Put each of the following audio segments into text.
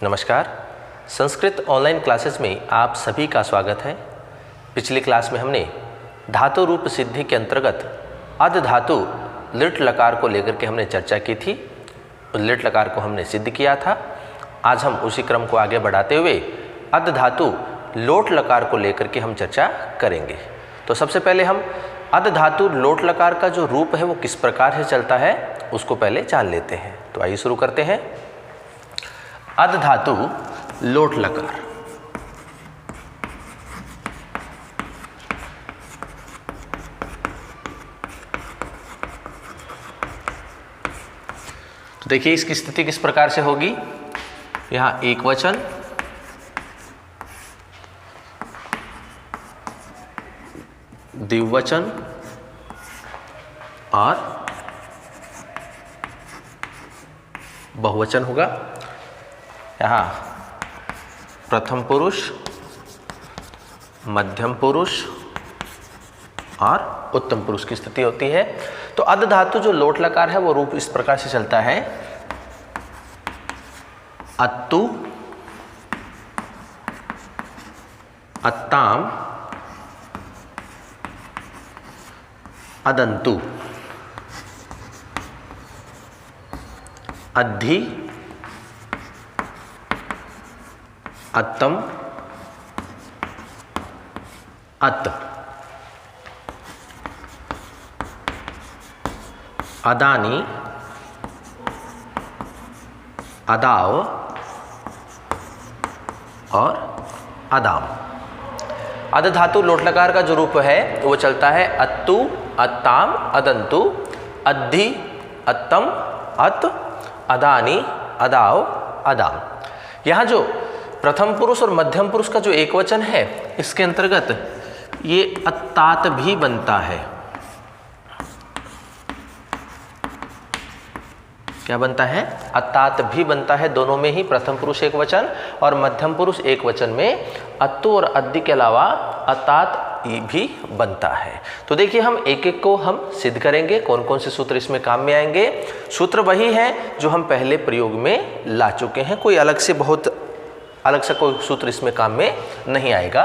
नमस्कार। Sanskrit online classes में आप सभी का स्वागत है। पिछली क्लास में हमने धातु रूप सिद्धि के अंतर्गत अध धातु लिट लकार को लेकर के हमने चर्चा की थी। लिट लकार को हमने सिद्ध किया था। आज हम उसी क्रम को आगे बढ़ाते हुए अध धातु लोट लकार को लेकर के हम चर्चा करेंगे। तो सबसे पहले हम अध धातु लोट लकार का जो रूप है वो किस प्रकार से चलता है उसको पहले जान लेते हैं। तो आइए शुरू करते हैं। अध धातु लोट लकार। तो देखिए इसकी स्थिति किस प्रकार से होगी। यहां एक वचन, द्विवचन और बहुवचन होगा। यहाँ प्रथम पुरुष, मध्यम पुरुष और उत्तम पुरुष की स्थिति होती है। तो अध धातु जो लोट लकार है वो रूप इस प्रकार से चलता है। अत्तु, अत्ताम, अदंतु, अद्धि, अत्तम, अत्त, अदानी, अदाव और अदाम। अध धातु लोट लकार का जो रूप है वो चलता है अत्तु, अत्ताम, अदंतु, अद्धि, अत्तम, अत्त, अदानी, अदाव, अदाम। यहाँ जो प्रथम पुरुष और मध्यम पुरुष का जो एक वचन है इसके अंतर्गत ये अत्तात भी बनता है। क्या बनता है? अत्तात भी बनता है। दोनों में ही प्रथम पुरुष एक वचन और मध्यम पुरुष एक वचन में अत्तु और अद्धि के अलावा अत्तात भी बनता है। तो देखिए हम एक एक को हम सिद्ध करेंगे। कौन कौन से सूत्र इसमें काम में आएंगे। सूत्र वही है जो हम पहले प्रयोग में ला चुके हैं। कोई अलग से अलग से कोई सूत्र इसमें काम में नहीं आएगा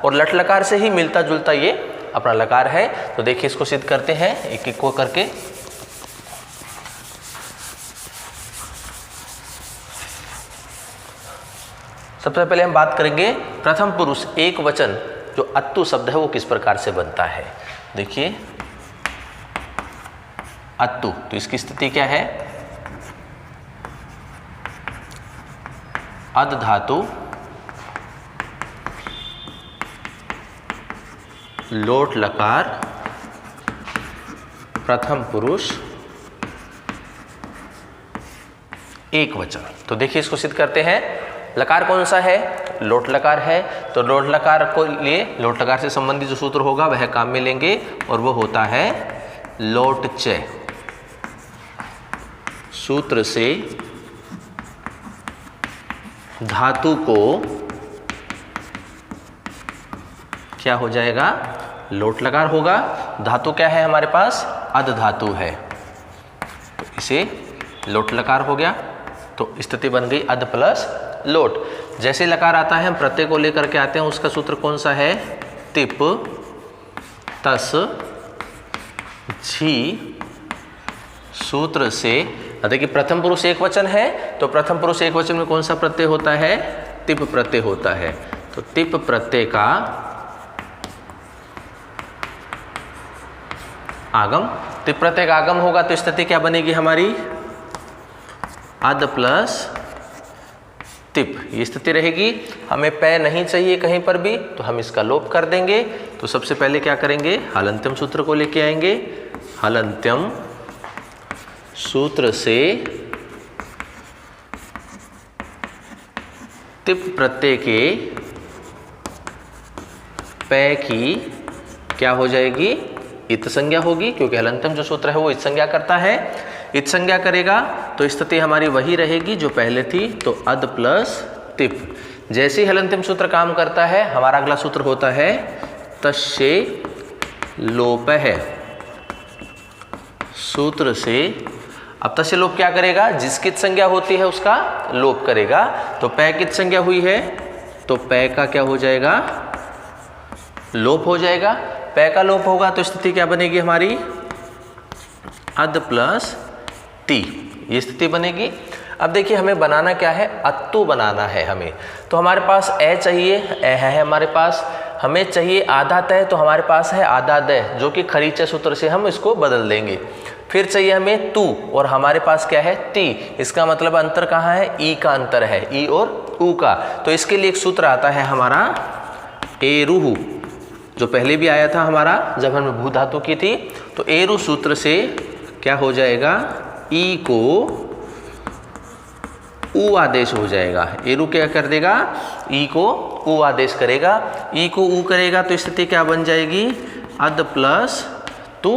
और लट लकार से ही मिलता जुलता ये अपना लकार है। तो देखिए इसको सिद्ध करते हैं एक एक को करके। सबसे पहले हम बात करेंगे प्रथम पुरुष एक वचन जो अत्तु शब्द है वो किस प्रकार से बनता है। देखिए अत्तु, तो इसकी स्थिति क्या है। अध धातु लोट लकार प्रथम पुरुष एक वचन। तो देखिए इसको सिद्ध करते हैं। लकार कौन सा है? लोट लकार है। तो लोट लकार को लिए लोट लकार से संबंधित जो सूत्र होगा वह काम में लेंगे और वो होता है लोट च। सूत्र से धातु को क्या हो जाएगा? लोट लकार होगा। धातु क्या है हमारे पास? अध धातु है। तो इसे लोट लकार हो गया। तो स्थिति बन गई अध प्लस लोट। जैसे लकार आता है हम प्रत्यय को लेकर के आते हैं। उसका सूत्र कौन सा है? तिप, तस, झी। सूत्र से देखिए प्रथम पुरुष एक वचन है तो प्रथम पुरुष एक वचन में कौन सा प्रत्यय होता है? तिप प्रत्यय होता है। तो तिप प्रत्यय का आगम, तिप प्रत्यय का आगम होगा तो स्थिति क्या बनेगी हमारी? अध प्लस तिप। ये स्थिति रहेगी। हमें पै नहीं चाहिए कहीं पर भी तो हम इसका लोप कर देंगे। तो सबसे पहले क्या करेंगे? हलंत्यम सूत्र को लेके आएंगे। हलंत्यम सूत्र से तिप प्रत्यय के पै की क्या हो जाएगी? इत संज्ञा होगी, क्योंकि हलंत्यम जो सूत्र है वो इत संज्ञा करता है। इत संज्ञा करेगा तो स्थिति हमारी वही रहेगी जो पहले थी। तो अध प्लस तिप। जैसे ही हलंत्यम सूत्र काम करता है हमारा अगला सूत्र होता है तस्ये लोप है। सूत्र से अब तस्य लोप क्या करेगा, जिसकी संज्ञा होती है उसका लोप करेगा। तो पै की संज्ञा हुई है तो पै का क्या हो जाएगा, लोप हो जाएगा। पै का लोप होगा तो स्थिति क्या बनेगी हमारी, अद प्लस ती, ये स्थिति बनेगी। अब देखिए हमें बनाना क्या है, अत्तु बनाना है हमें। तो हमारे पास ए चाहिए, ए है हमारे पास, हमें चाहिए आधा तय, तो हमारे पास है आधा दय, जो कि खरीचे सूत्र से हम इसको बदल देंगे। फिर चाहिए हमें तू, और हमारे पास क्या है ती, इसका मतलब अंतर कहाँ है, ई का अंतर है, ई और ऊ का। तो इसके लिए एक सूत्र आता है हमारा एरुहु, जो पहले भी आया था हमारा जब हमने भू धातु की थी। तो एरु सूत्र से क्या हो जाएगा, ई को ऊ आदेश हो जाएगा। एरु क्या कर देगा, ई को ऊ आदेश करेगा। ई को ऊ करेगा तो स्थिति क्या बन जाएगी, अद प्लस तू,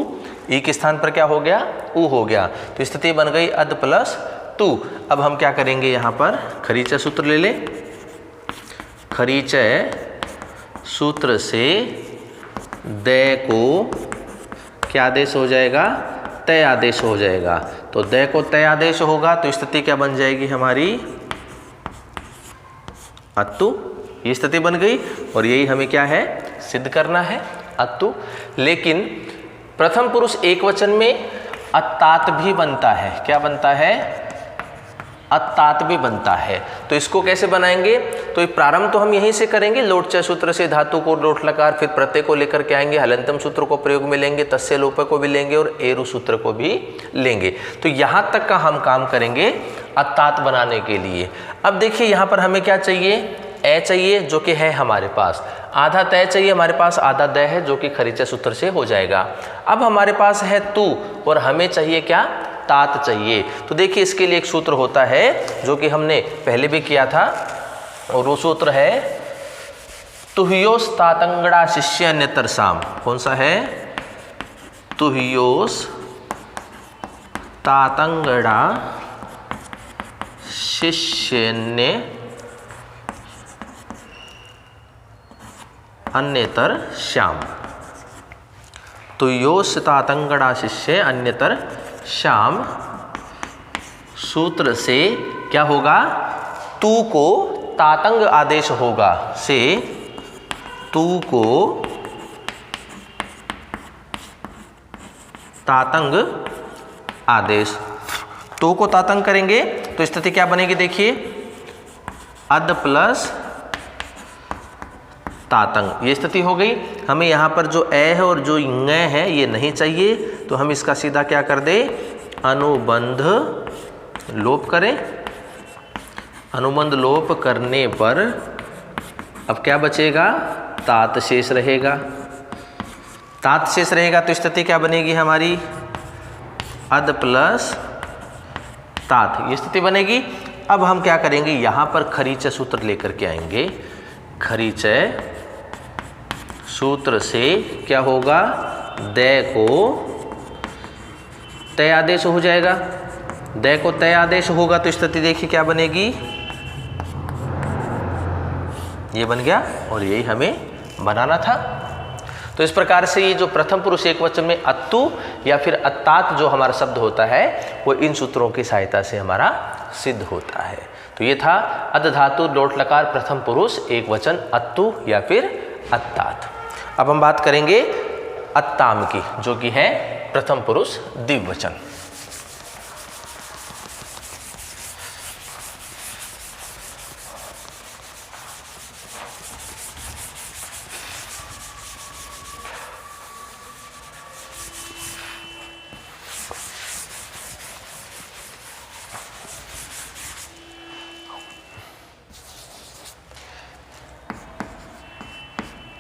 ई के स्थान पर क्या हो गया, ऊ हो गया, तो स्थिति बन गई अद प्लस तू। अब हम क्या करेंगे, यहाँ पर खरीचय सूत्र ले ले। खरीचय सूत्र से दय को क्या आदेश हो जाएगा, तय आदेश हो जाएगा। तो दय को तय आदेश होगा तो स्थिति क्या बन जाएगी हमारी, अत्तु, ये स्थिति बन गई। और यही हमें क्या है, सिद्ध करना है, अत्तु। लेकिन प्रथम पुरुष एक वचन में अत्तात भी बनता है, क्या बनता है, अत्तात भी बनता है। तो इसको कैसे बनाएंगे, तो प्रारंभ तो हम यहीं से करेंगे, लोट च सूत्र से धातु को लोट लकार, फिर प्रत्यय को लेकर के आएंगे, हलंतम सूत्र को प्रयोग में लेंगे, तस्य लोप को भी लेंगे और एरु सूत्र को भी लेंगे। तो यहाँ तक का हम काम करेंगे अत्तात बनाने के लिए। अब देखिए यहाँ पर हमें क्या चाहिए, ए चाहिए जो कि है हमारे पास, आधा तय चाहिए हमारे पास, आधा दय है जो कि खरीचय सूत्र से हो जाएगा। अब हमारे पास है तू और हमें चाहिए क्या, तात चाहिए। तो देखिए इसके लिए एक सूत्र होता है जो कि हमने पहले भी किया था, और वो सूत्र है तुह्योस तातंगड़ा शिष्य अन्यतर साम। कौन सा है, तुह्योस तातंगड़ा शिष्यन्य अन्यतर श्याम। तुह्योस तातंगड़ा शिष्य अन्यतर श्याम सूत्र से क्या होगा, तू को तातंग आदेश होगा, से तू को तातंग आदेश, तू को तातंग करेंगे तो स्थिति क्या बनेगी, देखिए अद प्लस तातंग, ये स्थिति हो गई। हमें यहाँ पर जो ए है और जो ङ है ये नहीं चाहिए, तो हम इसका सीधा क्या कर दे, अनुबंध लोप करें। अनुबंध लोप करने पर अब क्या बचेगा, तात शेष रहेगा। तात शेष रहेगा तो स्थिति क्या बनेगी हमारी, अद प्लस तात, ये स्थिति बनेगी। अब हम क्या करेंगे, यहाँ पर खरीचय सूत्र लेकर के आएंगे। खरीचय सूत्र से क्या होगा, दय को तय आदेश हो जाएगा। दय को तय आदेश होगा तो स्थिति देखिए क्या बनेगी, ये बन गया, और यही हमें बनाना था। तो इस प्रकार से ये जो प्रथम पुरुष एक वचन में अत्तु या फिर अत्तात जो हमारा शब्द होता है वो इन सूत्रों की सहायता से हमारा सिद्ध होता है। तो ये था अद धातु लोट लकार प्रथम पुरुष एक वचन अत्तु या फिर अत्तात। अब हम बात करेंगे अत्ताम की, जो कि है प्रथम पुरुष द्विवचन।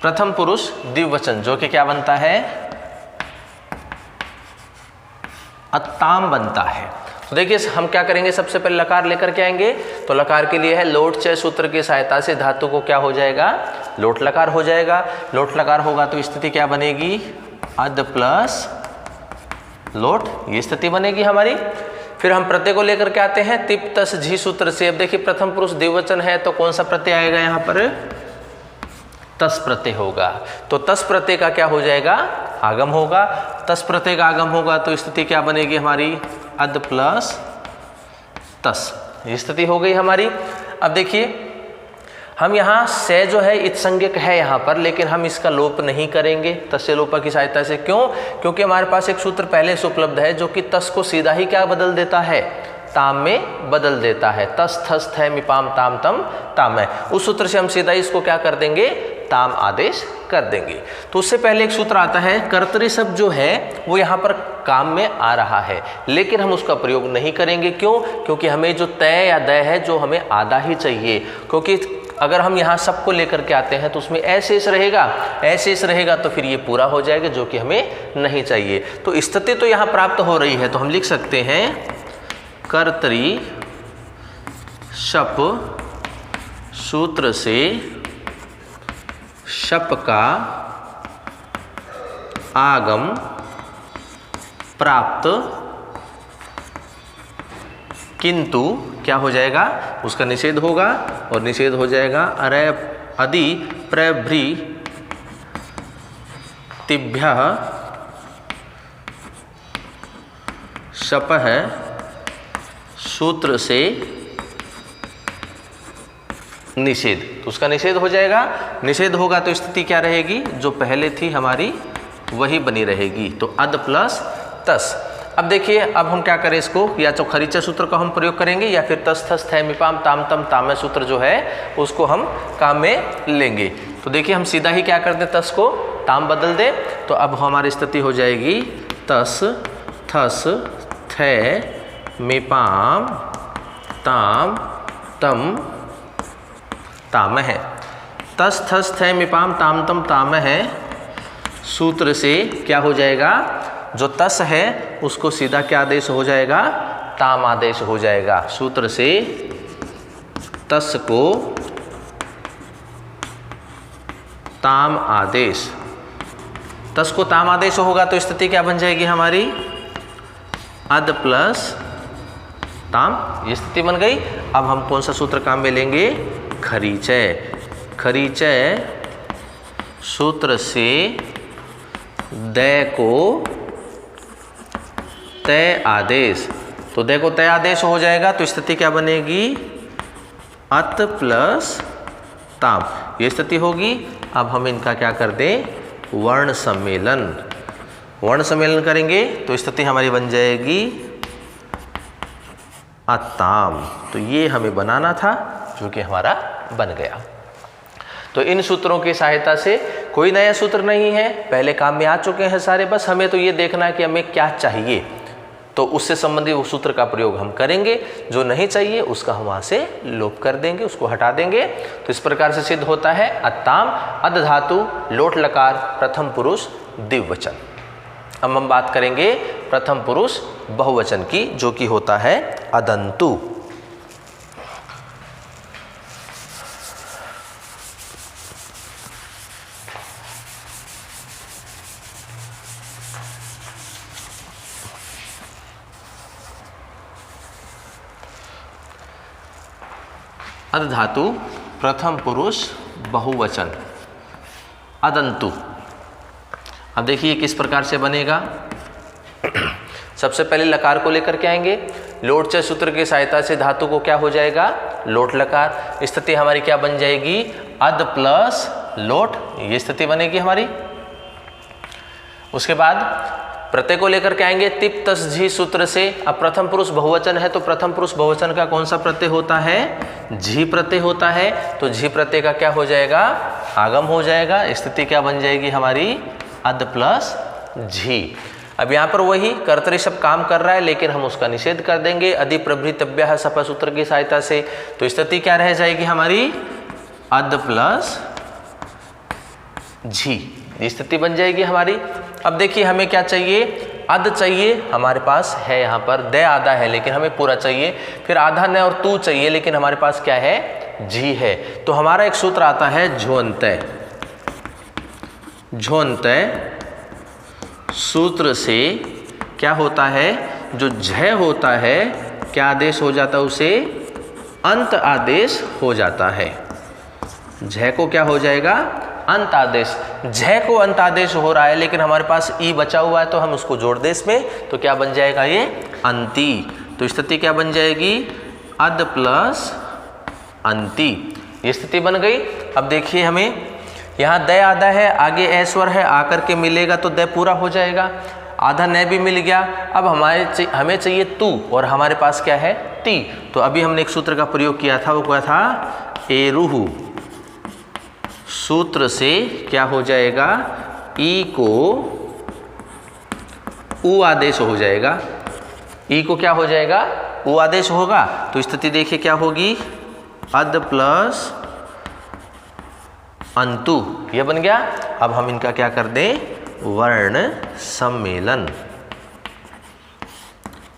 प्रथम पुरुष द्विवचन जो कि क्या बनता है, अत्ताम बनता है। तो देखिए हम क्या करेंगे, सबसे पहले लकार लेकर के आएंगे। तो लकार के लिए है लोट च सूत्र की सहायता से धातु को क्या हो जाएगा, लोट लकार हो जाएगा। लोट लकार होगा तो स्थिति क्या बनेगी, अद प्लस लोट, ये स्थिति बनेगी हमारी। फिर हम प्रत्यय को लेकर के आते हैं तिप तस झी सूत्र से। अब देखिए प्रथम पुरुष द्विवचन है तो कौन सा प्रत्यय आएगा, यहाँ पर तस प्रत्यय होगा। तो तस प्रत्यय का क्या हो जाएगा, आगम होगा। तस प्रत्यय का आगम होगा तो स्थिति क्या बनेगी हमारी, अद प्लस तस, ये स्थिति हो गई हमारी। अब देखिए हम यहाँ से जो है इत्संज्ञक है यहाँ पर, लेकिन हम इसका लोप नहीं करेंगे तस्य लोपा की सहायता से। क्यों? क्योंकि हमारे पास एक सूत्र पहले से उपलब्ध है जो कि तस को सीधा ही क्या बदल देता है, ताम में बदल देता है। तस थस थ मिपाम ताम तम ताम है, उस सूत्र से हम सीधा इसको क्या कर देंगे, ताम आदेश कर देंगे। तो उससे पहले एक सूत्र आता है, कर्तरी शब्द जो है वो यहाँ पर काम में आ रहा है, लेकिन हम उसका प्रयोग नहीं करेंगे। क्यों? क्योंकि हमें जो तय या दय है जो हमें आधा ही चाहिए, क्योंकि अगर हम यहाँ सबको लेकर के आते हैं तो उसमें ऐशेष रहेगा तो फिर ये पूरा हो जाएगा, जो कि हमें नहीं चाहिए। तो स्थिति तो यहाँ प्राप्त हो रही है, तो हम लिख सकते हैं कर्तरी शप सूत्र से शप का आगम प्राप्त, किंतु क्या हो जाएगा, उसका निषेध होगा, और निषेध हो जाएगा अरे अदि प्रभृ तिभ्य शपः सूत्र से निषेध, तो उसका निषेध हो जाएगा। निषेध होगा तो स्थिति क्या रहेगी, जो पहले थी हमारी वही बनी रहेगी, तो अद प्लस तस। अब देखिए, अब हम क्या करें इसको, या तो खरीचे सूत्र का हम प्रयोग करेंगे या फिर तस थस थ मिपाम ताम तम तामे सूत्र जो है उसको हम काम में लेंगे। तो देखिए हम सीधा ही क्या कर दें, तस को ताम बदल दें, तो अब हमारी स्थिति हो जाएगी तस थस थ मिपाम ताम तम ताम है। तस थस थ मिपाम ताम तम ताम है सूत्र से क्या हो जाएगा, जो तस है उसको सीधा क्या आदेश हो जाएगा, ताम आदेश हो जाएगा। सूत्र से तस को ताम आदेश, तस को ताम आदेश होगा तो स्थिति क्या बन जाएगी हमारी, अद प्लस ताम, ये स्थिति बन गई। अब हम कौन सा सूत्र काम में लेंगे, खरीचय। खरीचय सूत्र से दय को तय आदेश, तो दय को तय आदेश हो जाएगा तो स्थिति क्या बनेगी, अत प्लस ताम, ये स्थिति होगी। अब हम इनका क्या कर दें, वर्ण सम्मेलन। वर्ण सम्मेलन करेंगे तो स्थिति हमारी बन जाएगी अताम। तो ये हमें बनाना था, जो कि हमारा बन गया। तो इन सूत्रों की सहायता से, कोई नया सूत्र नहीं है, पहले काम में आ चुके हैं सारे, बस हमें तो ये देखना है कि हमें क्या चाहिए, तो उससे संबंधित वो सूत्र का प्रयोग हम करेंगे। जो नहीं चाहिए उसका हम वहाँ से लोप कर देंगे, उसको हटा देंगे। तो इस प्रकार से सिद्ध होता है अत्ताम अद धातु लोट लकार प्रथम पुरुष द्विवचन। अब हम बात करेंगे प्रथम पुरुष बहुवचन की, जो कि होता है अदंतु। अद धातु प्रथम पुरुष बहुवचन अदंतु। अब देखिए किस प्रकार से बनेगा। सबसे पहले लकार को लेकर के आएंगे, लोट च सूत्र की सहायता से धातु को क्या हो जाएगा, लोट लकार। स्थिति हमारी क्या बन जाएगी, अद प्लस लोट, ये स्थिति बनेगी हमारी। उसके बाद प्रत्यय को लेकर के आएंगे तिप तस झी सूत्र से। अब प्रथम पुरुष बहुवचन है तो प्रथम पुरुष बहुवचन का कौन सा प्रत्यय होता है, झी प्रत्यय होता है। तो झी प्रत्यय का क्या हो जाएगा, आगम हो जाएगा। स्थिति क्या बन जाएगी हमारी, अद प्लस झी। अब यहाँ पर वही कर्तरी शब्द काम कर रहा है, लेकिन हम उसका निषेध कर देंगे अधि प्रभृतव्य सपा सूत्र की सहायता से। तो स्थिति क्या रह जाएगी हमारी, अद प्लस झी, ये स्थिति बन जाएगी हमारी। अब देखिए हमें क्या चाहिए, अद चाहिए, हमारे पास है यहाँ पर दे आधा है लेकिन हमें पूरा चाहिए, फिर आधा न और तू चाहिए लेकिन हमारे पास क्या है, झी है। तो हमारा एक सूत्र आता है झोंतय। झोंतय सूत्र से क्या होता है, जो झ होता है क्या आदेश हो जाता है, उसे अंत आदेश हो जाता है। झ को क्या हो जाएगा, अंत आदेश। झ को अंत आदेश हो रहा है लेकिन हमारे पास ई बचा हुआ है तो हम उसको जोड़ दें इसमें, तो क्या बन जाएगा ये अंति। तो स्थिति क्या बन जाएगी? अद प्लस अंति। ये स्थिति बन गई। अब देखिए हमें यहाँ द आधा है, आगे ए स्वर है, आकर के मिलेगा तो द पूरा हो जाएगा। आधा न भी मिल गया। अब हमें चाहिए तू और हमारे पास क्या है? ती। तो अभी हमने एक सूत्र का प्रयोग किया था, वो क्या था? एरुहु। सूत्र से क्या हो जाएगा? ई को उ आदेश हो जाएगा। ई को क्या हो जाएगा? उ आदेश होगा। तो स्थिति देखिए क्या होगी? अद प्लस अंतु। यह बन गया। अब हम इनका क्या कर दें? वर्ण सम्मेलन।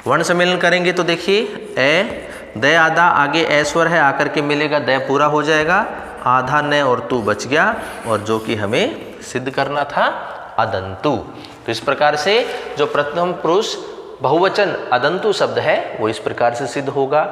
वर्ण सम्मेलन करेंगे तो देखिए ए द आधा, आगे ए स्वर है, आकर के मिलेगा, द पूरा हो जाएगा। आधा न और तू बच गया, और जो कि हमें सिद्ध करना था अदंतु। तो इस प्रकार से जो प्रथम पुरुष बहुवचन अदंतु शब्द है वो इस प्रकार से सिद्ध होगा।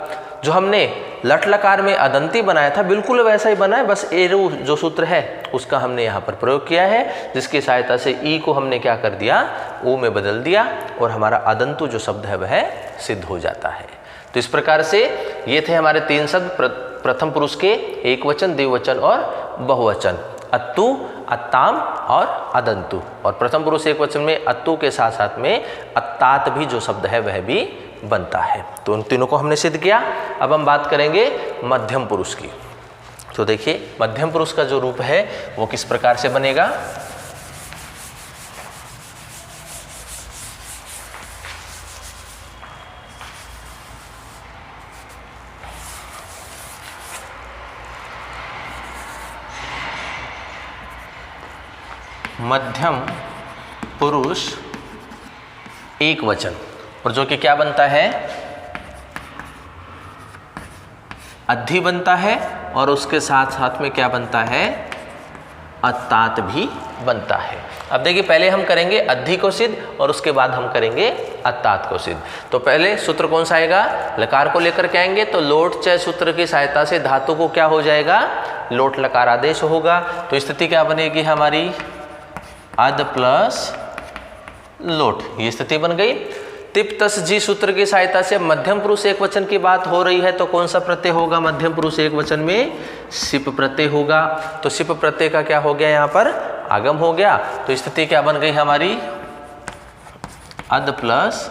जो हमने लट लकार में अदंती बनाया था बिल्कुल वैसा ही बना है, बस एरु जो सूत्र है उसका हमने यहाँ पर प्रयोग किया है, जिसकी सहायता से ई को हमने क्या कर दिया? ऊ में बदल दिया, और हमारा अदंतु जो शब्द है वह सिद्ध हो जाता है। तो इस प्रकार से ये थे हमारे 3 शब्द प्रथम पुरुष के, एक वचन, द्विवचन और बहुवचन। अत्तु, अत्ताम और अदंतु। और प्रथम पुरुष एक वचन में अत्तु के साथ साथ में अत्तात भी जो शब्द है वह भी बनता है। तो उन तीनों को हमने सिद्ध किया। अब हम बात करेंगे मध्यम पुरुष की। तो देखिए मध्यम पुरुष का जो रूप है वो किस प्रकार से बनेगा? मध्यम पुरुष एक वचन, और जो कि क्या बनता है? अद्धि बनता है, और उसके साथ साथ में क्या बनता है? अत्तात भी बनता है। अब देखिए पहले हम करेंगे अद्धि को सिद्ध, और उसके बाद हम करेंगे अत्तात को सिद्ध। तो पहले सूत्र कौन सा आएगा? लकार को लेकर के आएंगे, तो लोट च सूत्र की सहायता से धातु को क्या हो जाएगा? लोट लकार आदेश होगा। तो स्थिति क्या बनेगी हमारी? अद प्लस लोट। ये स्थिति बन गई। तिप तस जी सूत्र की सहायता से मध्यम पुरुष एक वचन की बात हो रही है, तो कौन सा प्रत्यय होगा मध्यम पुरुष एक वचन में? सिप प्रत्यय होगा। तो सिप प्रत्यय का क्या हो गया? यहाँ पर आगम हो गया। तो स्थिति क्या बन गई हमारी? अद प्लस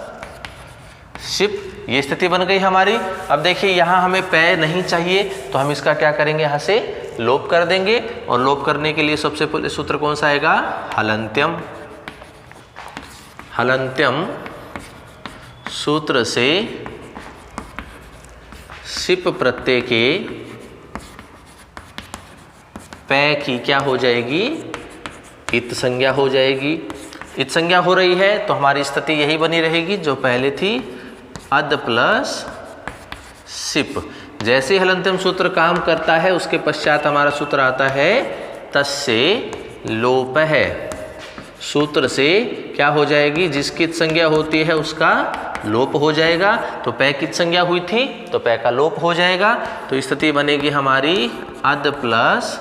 सिप। ये स्थिति बन गई हमारी। अब देखिए यहाँ हमें पै नहीं चाहिए, तो हम इसका क्या करेंगे? यहाँ से लोप कर देंगे, और लोप करने के लिए सबसे पहले सूत्र कौन सा आएगा? हलंत्यम। हलंत्यम सूत्र से सिप प्रत्यय के पै की क्या हो जाएगी? इत संज्ञा हो जाएगी। इत संज्ञा हो रही है तो हमारी स्थिति यही बनी रहेगी जो पहले थी, अद प्लस सिप। जैसे हलंत्यम सूत्र काम करता है उसके पश्चात हमारा सूत्र आता है तस्से लोप है। सूत्र से क्या हो जाएगी? जिसकी संज्ञा होती है उसका लोप हो जाएगा। तो पै की संज्ञा हुई थी तो पै का लोप हो जाएगा। तो स्थिति बनेगी हमारी अद प्लस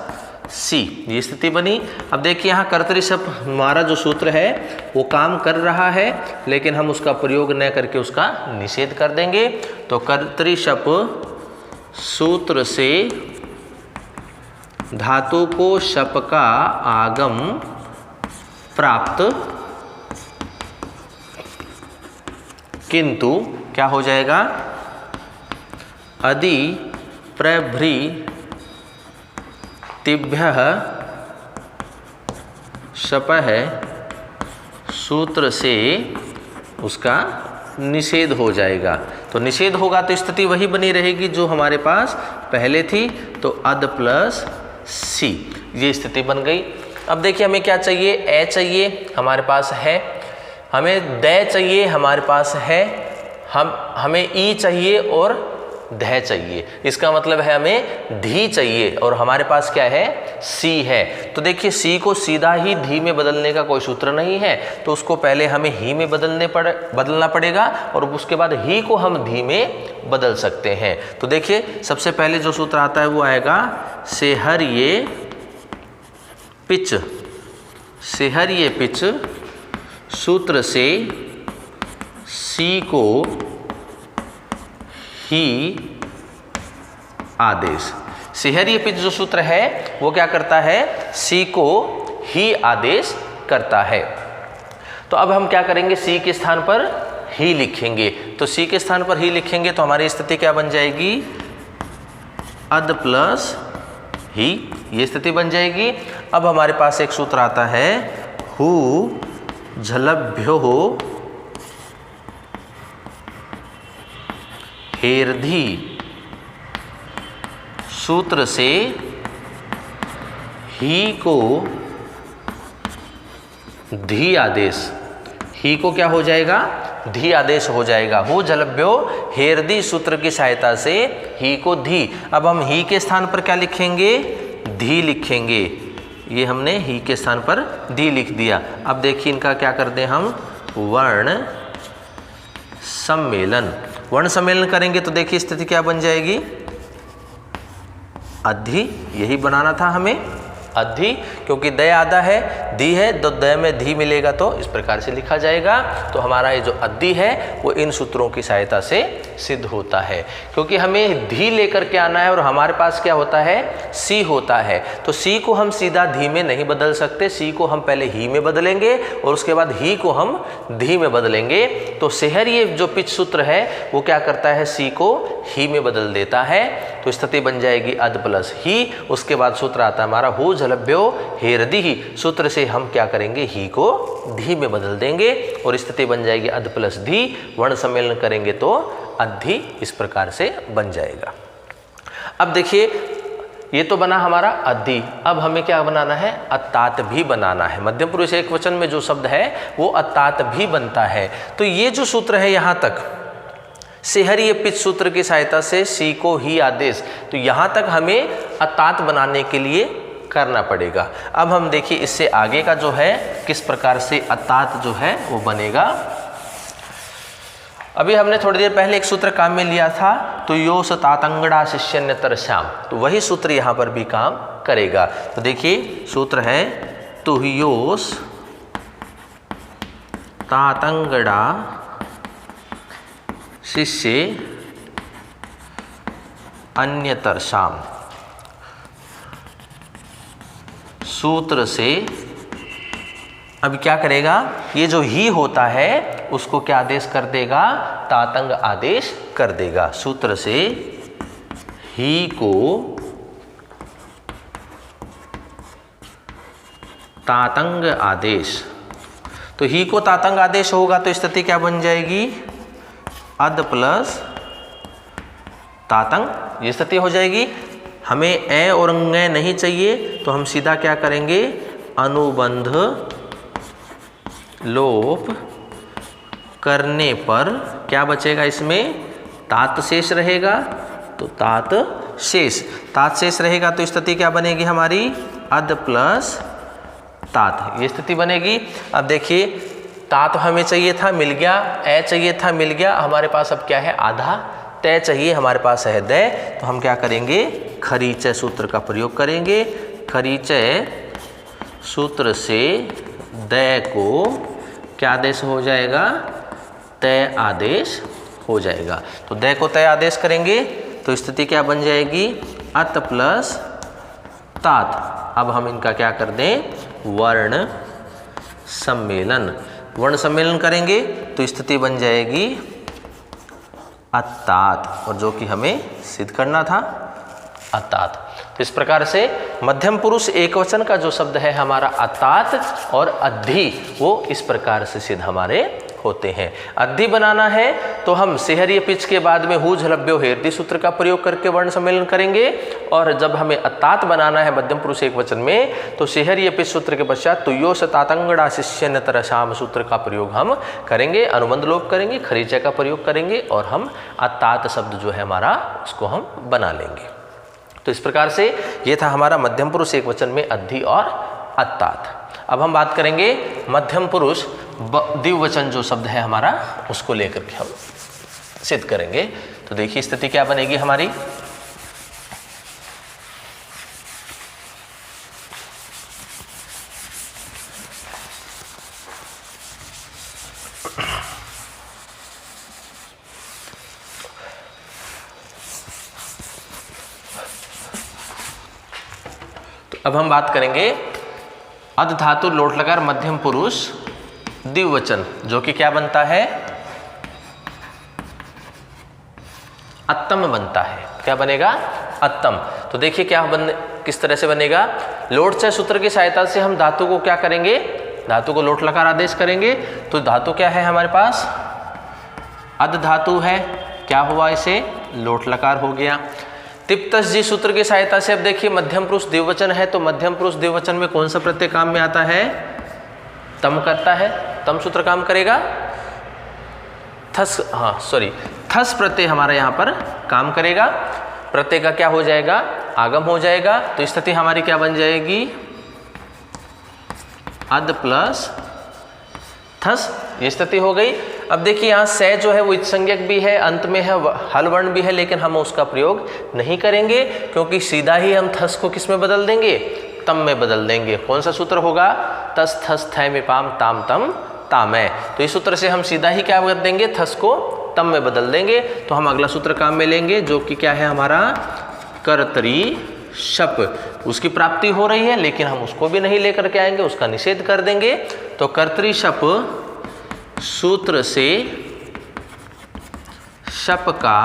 सी। ये स्थिति बनी। अब देखिए यहाँ कर्तरी-शप हमारा जो सूत्र है वो काम कर रहा है, लेकिन हम उसका प्रयोग न करके उसका निषेध कर देंगे। तो कर्तरी-शप सूत्र से धातु को शप का आगम प्राप्त, किंतु क्या हो जाएगा? अदि प्रभृ तिभ्यः शपः सूत्र से उसका निषेध हो जाएगा। तो निषेध होगा तो स्थिति वही बनी रहेगी जो हमारे पास पहले थी। तो अद प्लस सी ये स्थिति बन गई। अब देखिए हमें क्या चाहिए? ए चाहिए हमारे पास है, हमें द चाहिए हमारे पास है, हमें ई चाहिए और ध चाहिए। इसका मतलब है हमें धी चाहिए और हमारे पास क्या है? सी है। तो देखिए सी को सीधा ही धी में बदलने का कोई सूत्र नहीं है, तो उसको पहले हमें ही में बदलना पड़ेगा और उसके बाद ही को हम धी में बदल सकते हैं। तो देखिए सबसे पहले जो सूत्र आता है वो आएगा सेहर ये पिच। सेहर ये पिच सूत्र से सी को ही आदेश। सिहरी अपिच जो सूत्र है वो क्या करता है, सी को ही आदेश करता है। तो अब हम क्या करेंगे, सी के स्थान पर ही लिखेंगे। तो सी के स्थान पर ही लिखेंगे तो हमारी स्थिति क्या बन जाएगी, अद प्लस ही, ये स्थिति बन जाएगी। अब हमारे पास एक सूत्र आता है, हु झलभ्यो हेरधी। सूत्र से ही को धी आदेश, ही को क्या हो जाएगा, धी आदेश हो जाएगा। हु जलभ्यो हेरदी सूत्र की सहायता से ही को धी। अब हम ही के स्थान पर क्या लिखेंगे, धी लिखेंगे। ये हमने ही के स्थान पर धी लिख दिया। अब देखिए इनका क्या कर दें हम, वर्ण सम्मेलन। वर्ण सम्मेलन करेंगे तो देखिए स्थिति क्या बन जाएगी, अधि, यही बनाना था हमें, अधि, क्योंकि दय आधा है, दी है, तो दय में धी मिलेगा तो इस प्रकार से लिखा जाएगा। तो हमारा ये जो अधि है वो इन सूत्रों की सहायता से सिद्ध होता है, क्योंकि हमें धी लेकर के आना है और हमारे पास क्या होता है, सी होता है। तो सी को हम सीधा धी में नहीं बदल सकते, सी को हम पहले ही में बदलेंगे और उसके बाद ही को हम धी में बदलेंगे। तो सिहरी जो पिच सूत्र है वो क्या करता है, सी को ही में बदल देता है। तो स्थिति बन जाएगी अद प्लस ही। उसके बाद सूत्र आता है हमारा हु झलभ्यो हेरदी ही। सूत्र से हम क्या करेंगे, ही को धी में बदल देंगे और स्थिति बन जाएगी अद प्लस धी। वर्ण सम्मेलन करेंगे तो अधि इस प्रकार से बन जाएगा। अब देखिए ये तो बना हमारा अधि। अब हमें क्या बनाना है, अत्तात भी बनाना है। मध्यम पुरुष एक वचन में जो शब्द है वो अत्तात भी बनता है। तो ये जो सूत्र है यहाँ तक सिहरी पिच सूत्र की सहायता से सी को ही आदेश, तो यहाँ तक हमें अत्तात बनाने के लिए करना पड़ेगा। अब हम देखिए इससे आगे का जो है किस प्रकार से अत्तात जो है वो बनेगा। अभी हमने थोड़ी देर पहले एक सूत्र काम में लिया था, तो योस तातंगड़ा शिष्यन्यतर श्याम, तो वही सूत्र यहाँ पर भी काम करेगा। तो देखिए सूत्र है तुह्योस तातंगड़ा शिष्य अन्यतर श्याम। सूत्र से अब क्या करेगा, ये जो ही होता है उसको क्या आदेश कर देगा, तातंग आदेश कर देगा। सूत्र से ही को तातंग आदेश, तो ही को तातंग आदेश होगा तो स्थिति क्या बन जाएगी, अद प्लस तातंग, ये स्थिति हो जाएगी। हमें ए और अंग नहीं चाहिए तो हम सीधा क्या करेंगे, अनुबंध लोप करने पर क्या बचेगा, इसमें तात शेष रहेगा। तो तात शेष रहेगा तो स्थिति क्या बनेगी हमारी, अद प्लस तात, ये स्थिति बनेगी। अब देखिए तात हमें चाहिए था, मिल गया, ए चाहिए था, मिल गया। हमारे पास अब क्या है, आधा तय चाहिए, हमारे पास है दय। तो हम क्या करेंगे, खरीचय सूत्र का प्रयोग करेंगे। खरीचय सूत्र से दय को क्या आदेश हो जाएगा, तय आदेश हो जाएगा। तो दय को तय आदेश करेंगे तो स्थिति क्या बन जाएगी, अत प्लस तात। अब हम इनका क्या कर दें, वर्ण सम्मेलन। वर्ण सम्मेलन करेंगे तो स्थिति बन जाएगी अत्तात, और जो कि हमें सिद्ध करना था अत्तात। तो इस प्रकार से मध्यम पुरुष एकवचन का जो शब्द है हमारा अत्तात और अधि, वो इस प्रकार से सिद्ध हमारे होते हैं। अधि बनाना है तो हम सिहरी पिच के बाद में हु झलभ्यो हेरदी सूत्र का प्रयोग करके वर्ण सम्मेलन करेंगे, और जब हमें अत्तात बनाना है मध्यम पुरुष एक वचन में तो सिहरी पिच सूत्र के पश्चात तुयो से तातंगड़ा शिष्यन्यतर श्याम सूत्र का प्रयोग हम करेंगे, अनुबंध लोप करेंगे, खरीचय का प्रयोग करेंगे और हम अत्तात शब्द जो है हमारा उसको हम बना लेंगे। तो इस प्रकार से ये था हमारा मध्यम पुरुष एक वचन में अधि और अत्तात। अब हम बात करेंगे मध्यम पुरुष द्विवचन जो शब्द है हमारा, उसको लेकर के हम सिद्ध करेंगे। तो देखिए स्थिति क्या बनेगी हमारी, अब हम बात करेंगे अध धातु लोट लकार मध्यम पुरुष द्विवचन, जो कि क्या बनता है, अत्तम बनता है। क्या बनेगा, अत्तम। तो देखिए किस तरह से बनेगा, लोट चय सूत्र की सहायता से हम धातु को क्या करेंगे, धातु को लोट लकार आदेश करेंगे। तो धातु क्या है हमारे पास, अध धातु है, क्या हुआ, इसे लोट लकार हो गया। तिप्तस जी सूत्र की सहायता से अब देखिए मध्यम पुरुष द्विवचन है, तो मध्यम पुरुष द्विवचन में कौन सा प्रत्यय काम में आता है, तम करता है, तम सूत्र काम करेगा। थस प्रत्यय हमारा यहाँ पर काम करेगा। प्रत्यय का क्या हो जाएगा, आगम हो जाएगा। तो स्थिति हमारी क्या बन जाएगी, अद प्लस थस, ये स्थिति हो गई। अब देखिए यहाँ से जो है वो संज्ञक भी है, अंत में है, हल वर्ण भी है, लेकिन हम उसका प्रयोग नहीं करेंगे क्योंकि सीधा ही हम थस को किस में बदल देंगे, तम में बदल देंगे। कौन सा सूत्र होगा, तस थस थै में पाम ताम तम तामै। तो इस सूत्र से हम सीधा ही क्या कर देंगे, थस को तम में बदल देंगे। तो हम अगला सूत्र काम में लेंगे जो कि क्या है हमारा, कर्तरी शप। उसकी प्राप्ति हो रही है लेकिन हम उसको भी नहीं लेकर के आएंगे, उसका निषेध कर देंगे। तो कर्तरी शप सूत्र से शप का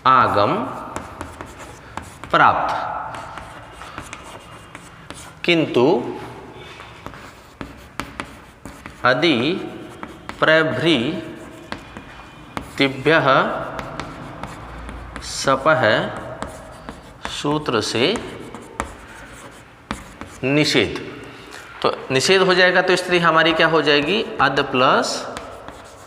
आगम प्राप्त, किंतु अदि प्रभृतिभ्यः सपः सूत्र से निषेध। तो निषेध हो जाएगा तो स्थिति हमारी क्या हो जाएगी, अद प्लस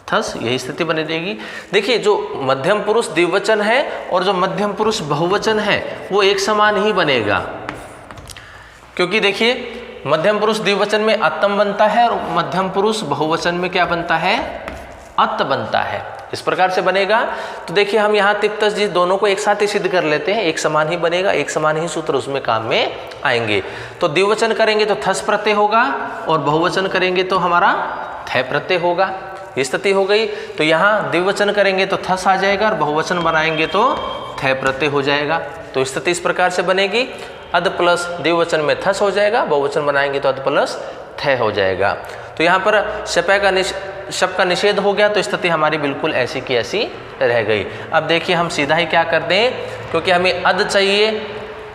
थस, यही स्थिति बनी रहेगी। देखिए जो मध्यम पुरुष द्विवचन है और जो मध्यम पुरुष बहुवचन है वो एक समान ही बनेगा, क्योंकि देखिए मध्यम पुरुष द्विवचन में अत्तम बनता है और मध्यम पुरुष बहुवचन में क्या बनता है, अत्त बनता है। इस प्रकार से बनेगा। तो देखिए हम यहाँ तिप्तस जी दोनों को एक साथ ही सिद्ध कर लेते हैं, एक समान ही बनेगा, एक समान ही सूत्र उसमें काम में आएंगे। तो द्विवचन करेंगे तो थस प्रत्यय होगा और बहुवचन करेंगे तो हमारा थ प्रत्यय होगा, ये स्थिति हो गई। तो यहाँ द्विवचन करेंगे तो थस आ जाएगा और बहुवचन बनाएंगे तो थ प्रत्यय हो जाएगा। तो स्थिति इस प्रकार से बनेगी, अद प्लस द्विवचन में थस हो जाएगा, बहुवचन बनाएंगे तो अद प्लस थ हो जाएगा। तो यहाँ पर शप का निषेध हो गया, तो स्थिति हमारी बिल्कुल ऐसी की ऐसी रह गई। अब देखिए हम सीधा ही क्या कर दें, क्योंकि हमें अद चाहिए,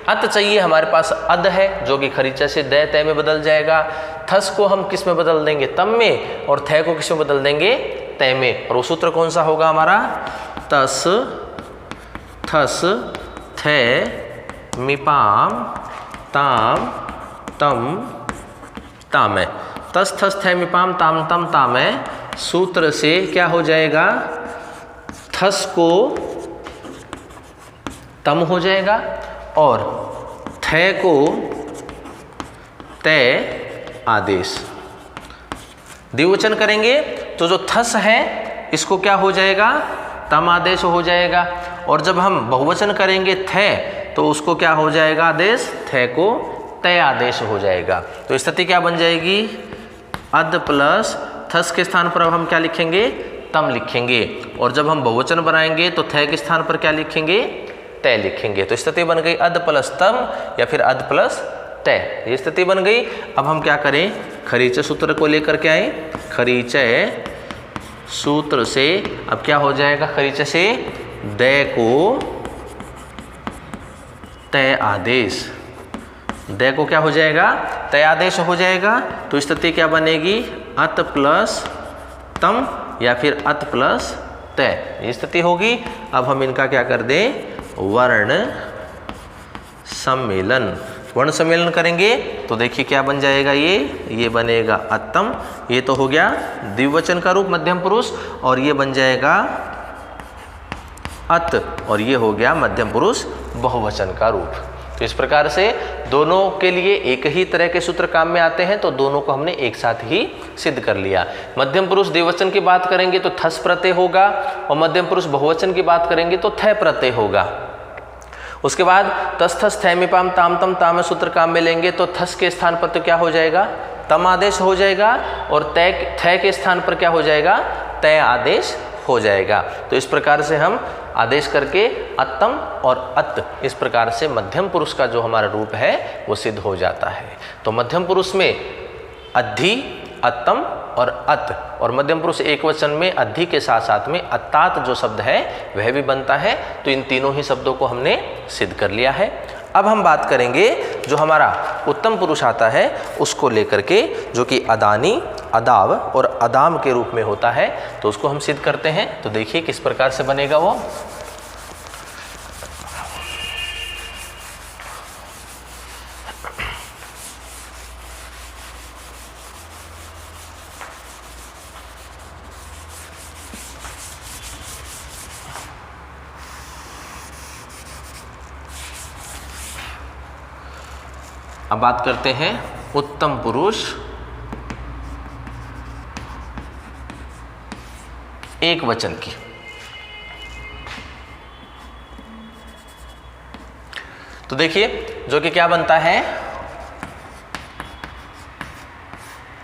अत चाहिए, हमारे पास अद है जो कि खरीचा से द तय में बदल जाएगा। थस को हम किस में बदल देंगे, तम में, और थ को किस में बदल देंगे, तय में। और वो सूत्र कौन सा होगा हमारा, तस थस थ मिपाम ताम तम तामै। तस थस थ मिपाम ताम तम तामै सूत्र से क्या हो जाएगा, थस को तम हो जाएगा और थ को तय आदेश। द्विवचन करेंगे तो जो थस है इसको क्या हो जाएगा, तम आदेश हो जाएगा। और जब हम बहुवचन करेंगे थ तो उसको क्या हो जाएगा आदेश, थ को तय आदेश हो जाएगा। तो स्थिति क्या बन जाएगी, अद प्लस थस के स्थान पर अब हम क्या लिखेंगे, तम लिखेंगे। और जब हम बहुवचन बनाएंगे तो थ के स्थान पर क्या लिखेंगे, तय लिखेंगे। तो स्थिति बन गई अद प्लस तम या फिर अद प्लस तय, ये स्थिति बन गई। अब हम क्या करें, खरीचय सूत्र को लेकर के आए। खरीचय सूत्र से अब क्या हो जाएगा, खरीचय से द को तय आदेश, द को क्या हो जाएगा, तय आदेश हो जाएगा। तो स्थिति क्या बनेगी, अत प्लस तम या फिर अत प्लस तय, ये स्थिति होगी। अब हम इनका क्या कर दें, वर्ण सम्मेलन। वर्ण सम्मेलन करेंगे तो देखिए क्या बन जाएगा, ये बनेगा अत्तम, ये तो हो गया द्विवचन का रूप मध्यम पुरुष, और ये बन जाएगा अत, और ये हो गया मध्यम पुरुष बहुवचन का रूप। तो इस प्रकार से दोनों के लिए एक ही तरह के सूत्र काम में आते हैं, तो दोनों को हमने एक साथ ही सिद्ध कर लिया। मध्यम पुरुष द्विवचन की बात करेंगे तो थस प्रत्यय होगा, और मध्यम पुरुष बहुवचन की बात करेंगे तो थ प्रत्यय होगा। उसके बाद तस थस थ मिपाम ताम तम ताम सूत्र काम में लेंगे तो थस के स्थान पर तो क्या हो जाएगा, तम आदेश हो जाएगा, और थ के स्थान पर क्या हो जाएगा, तय आदेश हो जाएगा। तो इस प्रकार से हम आदेश करके अत्तम और अत इस प्रकार से मध्यम पुरुष का जो हमारा रूप है वो सिद्ध हो जाता है। तो मध्यम पुरुष में अद्धि, अत्तम और अत, और मध्यम पुरुष एक वचन में अद्धि के साथ साथ में अत्तात जो शब्द है वह भी बनता है। तो इन तीनों ही शब्दों को हमने सिद्ध कर लिया है। अब हम बात करेंगे जो हमारा उत्तम पुरुष आता है उसको लेकर के, जो कि अदानी, अदाव और अदाम के रूप में होता है, तो उसको हम सिद्ध करते हैं। तो देखिए किस प्रकार से बनेगा वो। अब बात करते हैं उत्तम पुरुष एक वचन की। तो देखिए जो कि क्या बनता है,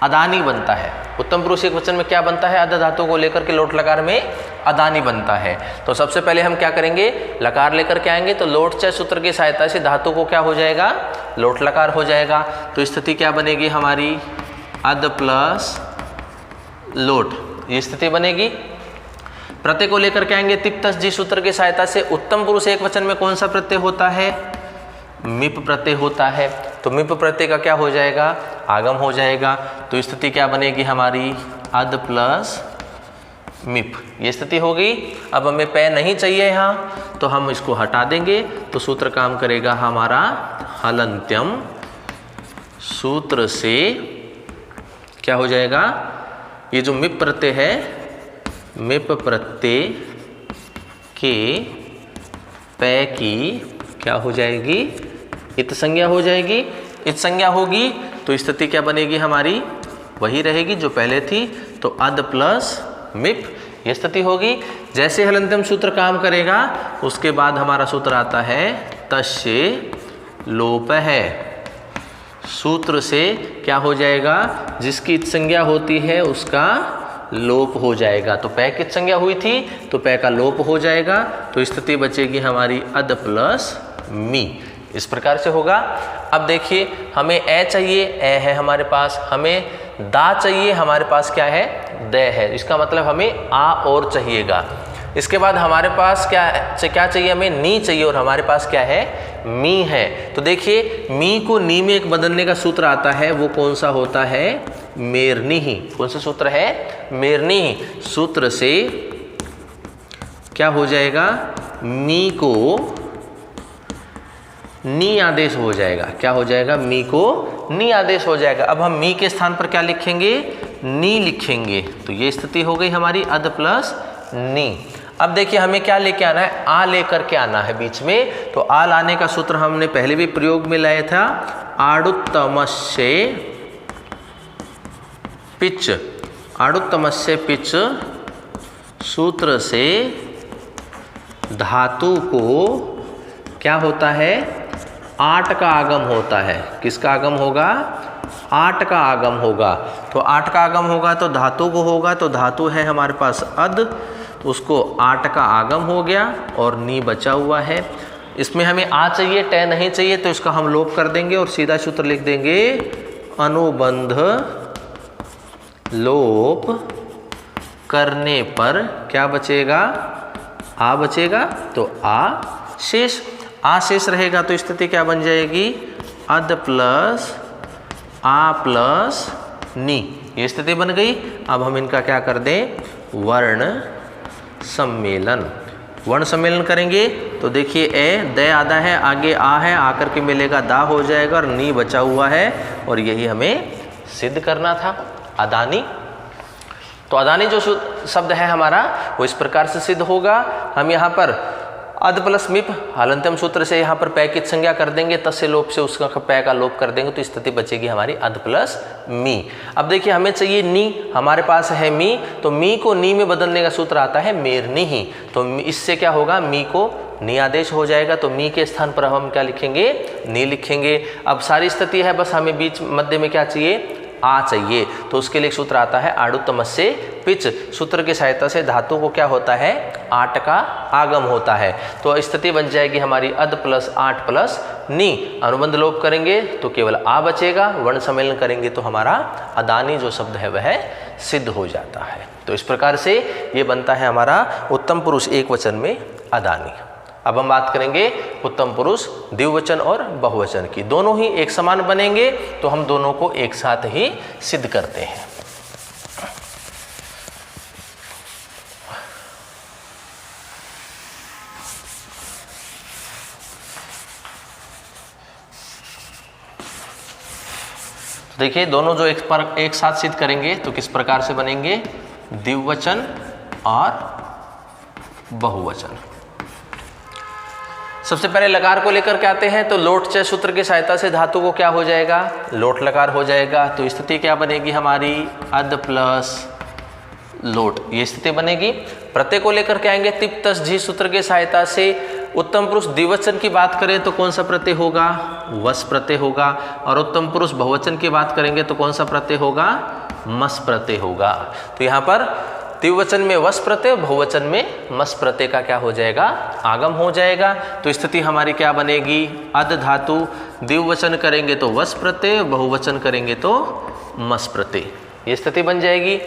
अदानी बनता है। उत्तम पुरुष एक वचन में क्या बनता है, अद धातु को लेकर के लोट लकार में अदानी बनता है। तो सबसे पहले हम क्या करेंगे, लकार लेकर के आएंगे तो लोट च सूत्र की सहायता से धातु को क्या हो जाएगा, लोट लकार हो जाएगा। तो स्थिति क्या बनेगी हमारी, अद प्लस लोट, ये स्थिति बनेगी। प्रत्यय को लेकर के आएंगे तिप्तस जी सूत्र की सहायता से। उत्तम पुरुष एक वचन में कौन सा प्रत्यय होता है, मिप प्रत्यय होता है। तो मिप प्रत्यय का क्या हो जाएगा, आगम हो जाएगा। तो स्थिति क्या बनेगी हमारी, अद प्लस मिप, ये स्थिति होगी। अब हमें पै नहीं चाहिए यहाँ, तो हम इसको हटा देंगे। तो सूत्र काम करेगा हमारा हलंत्यम, सूत्र से क्या हो जाएगा, ये जो मिप प्रत्यय है, मिप प्रत्यय के पै की क्या हो जाएगी, इत संज्ञा हो जाएगी। इत संज्ञा होगी तो स्थिति क्या बनेगी हमारी, वही रहेगी जो पहले थी। तो अद प्लस मिप, ये स्थिति होगी। जैसे हलंत्यम सूत्र काम करेगा उसके बाद हमारा सूत्र आता है तस्य लोप है। सूत्र से क्या हो जाएगा, जिसकी इत संज्ञा होती है उसका लोप हो जाएगा। तो पै की संज्ञा हुई थी तो पै का लोप हो जाएगा। तो स्थिति बचेगी हमारी अद प्लस मी, इस प्रकार से होगा। अब देखिए हमें ए चाहिए, ए है हमारे पास, हमें दा चाहिए, हमारे पास क्या है, द है। इसका मतलब हमें आ और चाहिएगा। इसके बाद हमारे पास क्या चाहिए, हमें नी चाहिए, और हमारे पास क्या है, मी है। तो देखिए मी को नी में एक बदलने का सूत्र आता है, वो कौन सा होता है, मेरनी ही। कौन सा सूत्र है, मेरनी ही। सूत्र से क्या हो जाएगा, मी को नी आदेश हो जाएगा। क्या हो जाएगा, मी को नी आदेश हो जाएगा। अब हम मी के स्थान पर क्या लिखेंगे, नी लिखेंगे। तो ये स्थिति हो गई हमारी अद प्लस नी। अब देखिए हमें क्या लेके आना है, आ लेकर के आना है बीच में। तो आ लाने का सूत्र हमने पहले भी प्रयोग में लाया था, आड़ुत्तमस्य पिच। आड़ुत्तमस्य पिच सूत्र से धातु को क्या होता है, आठ का आगम होता है। किसका आगम होगा, आठ का आगम होगा। तो आठ का आगम होगा तो धातु को होगा। तो धातु है हमारे पास अद, तो उसको आठ का आगम हो गया और नी बचा हुआ है। इसमें हमें आ चाहिए, टे नहीं चाहिए, तो इसका हम लोप कर देंगे और सीधा सूत्र लिख देंगे, अनुबंध लोप करने पर क्या बचेगा, आ बचेगा। तो आ शेष, आ शेष रहेगा। तो स्थिति क्या बन जाएगी, अद प्लस आ प्लस नी, ये स्थिति बन गई। अब हम इनका क्या कर दें, वर्ण सम्मेलन। वर्ण सम्मेलन करेंगे तो देखिए ए द आधा है, आगे आ है, आकर के मिलेगा दा हो जाएगा और नी बचा हुआ है। और यही हमें सिद्ध करना था, अदानी। तो अदानी जो शब्द है हमारा वो इस प्रकार से सिद्ध होगा। हम यहाँ पर अद प्लस मिप हलंत्यम सूत्र से यहाँ पर पै की संज्ञा कर देंगे, तस्य लोप से उसका पै का लोप कर देंगे, तो स्थिति बचेगी हमारी अद प्लस मी। अब देखिए हमें चाहिए नी, हमारे पास है मी, तो मी को नी में बदलने का सूत्र आता है मेरनी ही। तो इससे क्या होगा, मी को नी आदेश हो जाएगा। तो मी के स्थान पर हम क्या लिखेंगे, नी लिखेंगे। अब सारी स्थिति है, बस हमें बीच मध्य में क्या चाहिए, आ चाहिए। तो उसके लिए सूत्र आता है आड़ुत्तमस्य पिच सूत्र की सहायता से धातु को क्या होता है, आट का आगम होता है। तो स्थिति बन जाएगी हमारी अद प्लस आट प्लस नी। अनुबंध लोप करेंगे तो केवल आ बचेगा, वर्ण सम्मेलन करेंगे तो हमारा अदानी जो शब्द है वह सिद्ध हो जाता है। तो इस प्रकार से ये बनता है हमारा उत्तम पुरुष एक वचन में अदानी। अब हम बात करेंगे उत्तम पुरुष द्विवचन और बहुवचन की। दोनों ही एक समान बनेंगे तो हम दोनों को एक साथ ही सिद्ध करते हैं। तो देखिए दोनों जो एक साथ सिद्ध करेंगे तो किस प्रकार से बनेंगे, द्विवचन और बहुवचन। सबसे पहले लकार को लेकर के आते हैं तो लोट च सूत्र की सहायता से धातु को क्या हो जाएगा, लोट लकार हो जाएगा। तो स्थिति क्या बनेगी हमारी, अद प्लस लोट, ये स्थिति बनेगी। प्रत्यय को लेकर के आएंगे तिप तस झी सूत्र की सहायता से। उत्तम पुरुष द्विवचन की बात करें तो कौन सा प्रत्यय होगा, वस प्रत्यय होगा। और उत्तम पुरुष बहुवचन की बात करेंगे तो कौन सा प्रत्यय होगा, मस प्रत्यय होगा। तो यहाँ पर द्विवचन में वस प्रत्यय, बहुवचन में मस प्रत्यय का क्या हो जाएगा, आगम हो जाएगा। तो स्थिति हमारी क्या बनेगी, अद धातु द्विवचन करेंगे तो वस प्रत्यय, बहुवचन करेंगे तो मस प्रत्यय, ये स्थिति बन जाएगी।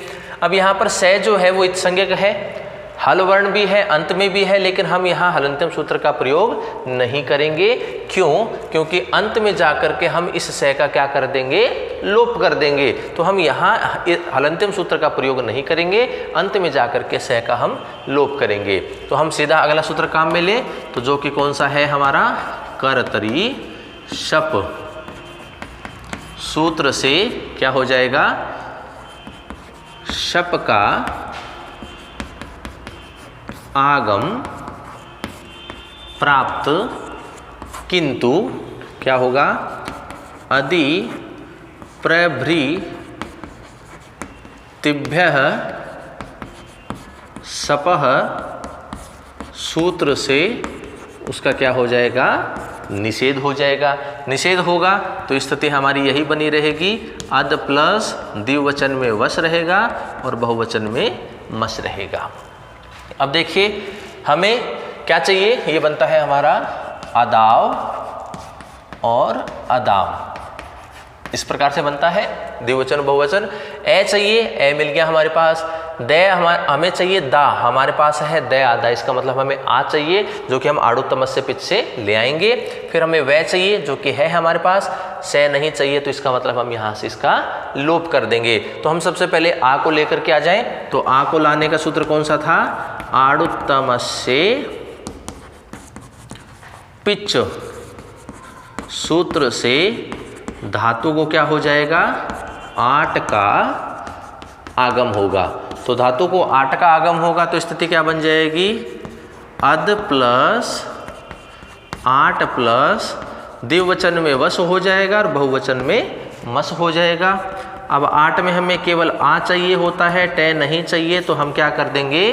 अब यहाँ पर से जो है वो इत्संज्ञक है, हल वर्ण भी है, अंत में भी है, लेकिन हम यहाँ हलंत्यम सूत्र का प्रयोग नहीं करेंगे। क्यों, क्योंकि अंत में जाकर के हम इस से का क्या कर देंगे, लोप कर देंगे। तो हम यहाँ हलंत्यम सूत्र का प्रयोग नहीं करेंगे, अंत में जाकर के से का हम लोप करेंगे। तो हम सीधा अगला सूत्र काम में लें तो जो कि कौन सा है हमारा, करतरी शप सूत्र से क्या हो जाएगा, शप का आगम प्राप्त, किंतु क्या होगा, अदि प्रभृतिभ्यः सपः सूत्र से उसका क्या हो जाएगा, निषेध हो जाएगा। निषेध होगा तो स्थिति हमारी यही बनी रहेगी, अद प्लस द्विवचन में वश रहेगा और बहुवचन में मस रहेगा। अब देखिए हमें क्या चाहिए, ये बनता है हमारा अदाव और अदाम, इस प्रकार से बनता है द्विवचन बहुवचन। ए चाहिए, ए मिल गया हमारे पास। दे हमें चाहिए, दा हमारे पास है, दे आदा, इसका मतलब हमें आ चाहिए जो कि हम आड़ुतमस्य पिच से ले आएंगे। फिर हमें वह चाहिए जो कि है हमारे पास, से नहीं चाहिए तो इसका मतलब हम यहाँ से इसका लोप कर देंगे। तो हम सबसे पहले आ को लेकर के आ जाएं तो आ को लाने का सूत्र कौन सा था, आड़ुतमस्य पिच सूत्र से धातु को क्या हो जाएगा, आट का आगम होगा। तो धातु को आट का आगम होगा तो स्थिति क्या बन जाएगी, अद प्लस आट प्लस द्विवचन में वस हो जाएगा और बहुवचन में मस हो जाएगा। अब आट में हमें केवल आ चाहिए होता है, टे नहीं चाहिए, तो हम क्या कर देंगे,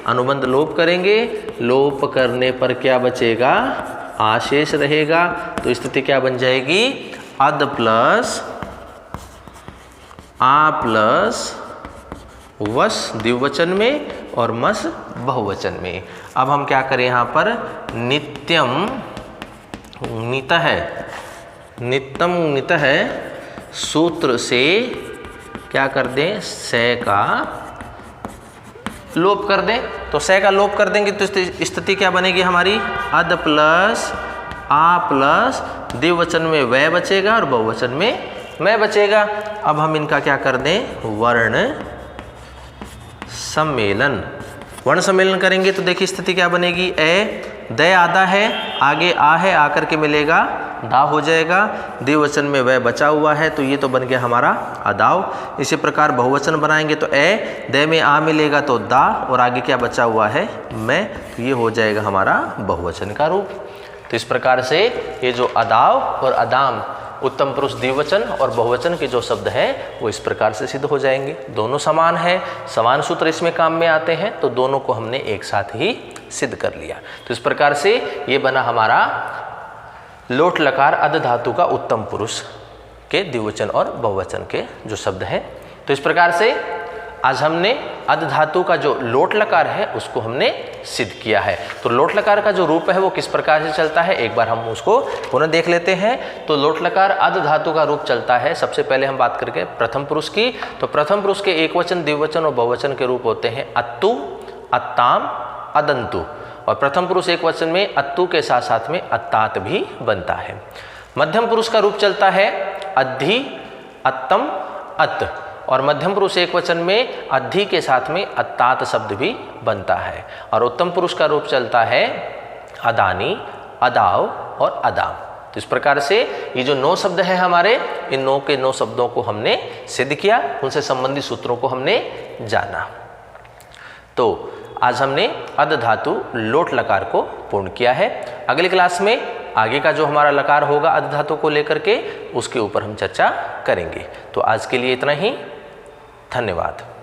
अनुबंध लोप करेंगे। लोप करने पर क्या बचेगा, आशेष रहेगा। तो स्थिति क्या बन जाएगी, अद प्लस आ प्लस वस द्विवचन में और मस बहुवचन में। अब हम क्या करें, यहाँ पर नित्यम नितः, नित्यम नितः सूत्र से क्या कर दें, से का लोप कर दें। तो से का लोप कर देंगे तो स्थिति क्या बनेगी हमारी, अद प्लस आ प्लस द्विवचन में वह बचेगा और बहुवचन में मैं बचेगा। अब हम इनका क्या कर दें, वर्ण सम्मेलन, वर्ण सम्मेलन करेंगे तो देखिए स्थिति क्या बनेगी, ए दे आधा है, आगे आ है, आकर के मिलेगा दा हो जाएगा, द्विवचन में वह बचा हुआ है तो ये तो बन गया हमारा अदाव। इसी प्रकार बहुवचन बनाएंगे तो ए दे में आ मिलेगा तो दा और आगे क्या बचा हुआ है, मैं, तो ये हो जाएगा हमारा बहुवचन का रूप। तो इस प्रकार से ये जो अदाव और अदाम उत्तम पुरुष द्विवचन और बहुवचन के जो शब्द हैं वो इस प्रकार से सिद्ध हो जाएंगे। दोनों समान हैं, समान सूत्र इसमें काम में आते हैं, तो दोनों को हमने एक साथ ही सिद्ध कर लिया। तो इस प्रकार से ये बना हमारा लोट लकार अद धातु का उत्तम पुरुष के द्विवचन और बहुवचन के जो शब्द हैं। तो इस प्रकार से आज हमने अद धातु का जो लोट लकार है उसको हमने सिद्ध किया है। तो लोट लकार का जो रूप है वो किस प्रकार से चलता है, एक बार हम उसको पुनः देख लेते हैं। तो लोट लकार अद धातु का रूप चलता है। सबसे पहले हम बात करके प्रथम पुरुष की, तो प्रथम पुरुष के एकवचन, द्विवचन और बहुवचन के रूप होते हैं अत्तु, अत्ताम, अदंतु। और प्रथम पुरुष एक वचन में अत्तु के साथ साथ में अत्तात भी बनता है। मध्यम पुरुष का रूप चलता है अद्धि, अत्तम, अत्त। और मध्यम पुरुष एक वचन में अद्धि के साथ में अत्तात शब्द भी बनता है। और उत्तम पुरुष का रूप चलता है अदानी, अदाव और अदाम। तो इस प्रकार से ये जो 9 शब्द हैं हमारे, इन 9 के 9 शब्दों को हमने सिद्ध किया, उनसे संबंधित सूत्रों को हमने जाना। तो आज हमने अद धातु लोट लकार को पूर्ण किया है। अगली क्लास में आगे का जो हमारा लकार होगा अद धातु को लेकर के, उसके ऊपर हम चर्चा करेंगे। तो आज के लिए इतना ही। धन्यवाद।